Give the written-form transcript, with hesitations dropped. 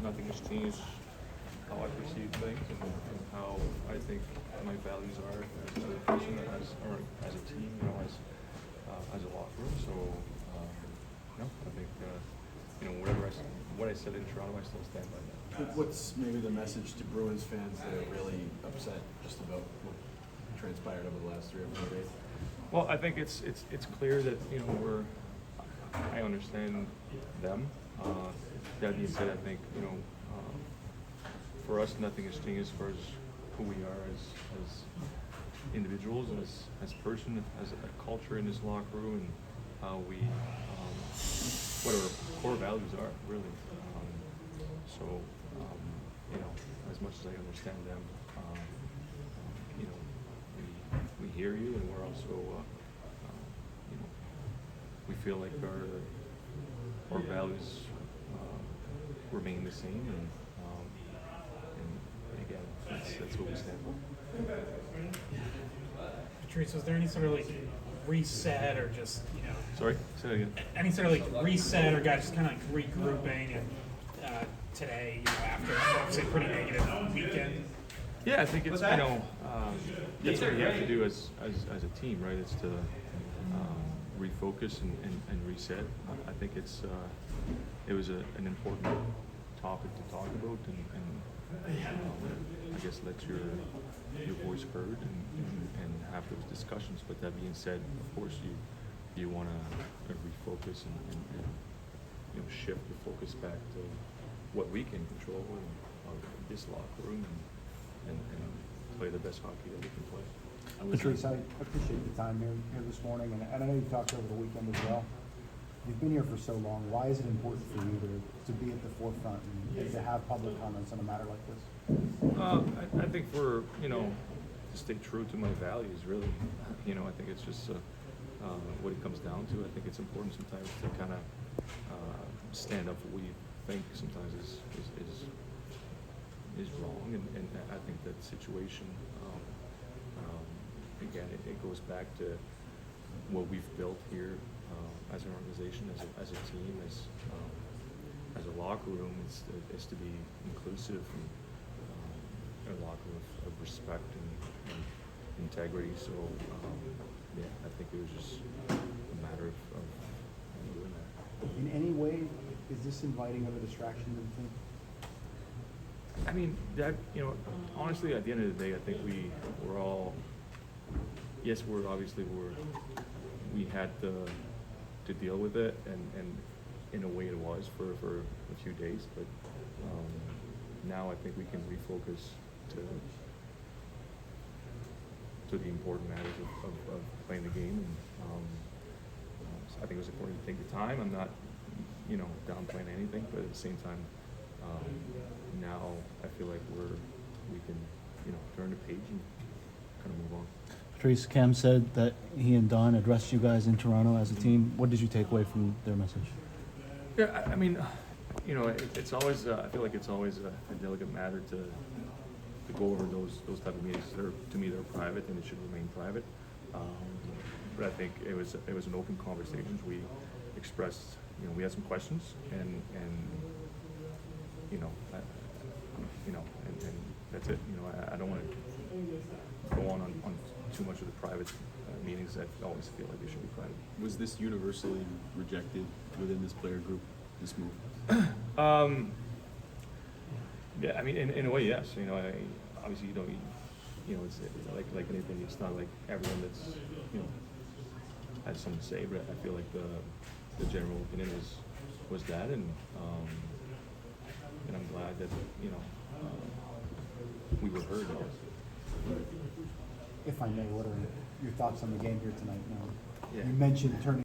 nothing has changed how I perceive things and how I think my values are as a person, or as a team, as a locker room. So, no, I think what I said in Toronto, I still stand by that. What's maybe the message to Bruins fans that are really upset just about what transpired over the last 3 or 4 days? Well, I think it's clear that I understand them. That being said, I think for us, nothing has changed as far as who we are as individuals, as person, as a culture in this locker room, and how we what our core values are really. As much as I understand them, we hear you, and we're also we feel like our values remain the same, and again, that's what we stand for. Patrice, was there any sort of reset or just Sorry, say that again. any sort of reset or guys just kind of regrouping and today after obviously a pretty negative weekend? Yeah, I think it's that's what you have to do as a team, right? It's to refocus and reset. I think it was an important topic to talk about, and I guess let your voice heard and have those discussions. But that being said, of course you want to refocus and shift the focus back to what we can control in this locker room and play the best hockey that we can play. Patrice, I appreciate the time here this morning, and I know you talked over the weekend as well. You've been here for so long. Why is it important for you to be at the forefront and to have public comments on a matter like this? I think to stay true to my values, really. I think it's just what it comes down to. I think it's important sometimes to kind of stand up for what you think sometimes is wrong, and I think that situation, again, it goes back to what we've built here as an organization, as a team, as a locker room, is to be inclusive and a locker room of respect and integrity. So yeah, I think it was just a matter of doing that. In any way, is this inviting of a distraction to the team? I mean, that, honestly, at the end of the day, I think we're all, yes, we had to deal with it, and in a way it was for a few days, but now I think we can refocus to the important matters of playing the game, and so I think it was important to take the time. I'm not downplaying anything, but at the same time, now I feel like we can turn the page and kind of move on. Patrice, Cam said that he and Don addressed you guys in Toronto as a team. What did you take away from their message? Yeah, I mean, it's always I feel like it's always a delicate matter to go over those type of meetings. To me, they're private, and it should remain private. But I think it was an open conversation. We expressed, we had some questions, and that's it. I don't want to go on too much of the private meetings. I always feel like they should be private. Was this universally rejected within this player group, this move? Yeah, I mean, in a way, yes. Obviously, it's like anything. It's not like everyone that's has something to say, but I feel like the general opinion was that, and I'm glad that we were heard. If I may, what are your thoughts on the game here tonight? Now, Yeah. you mentioned turning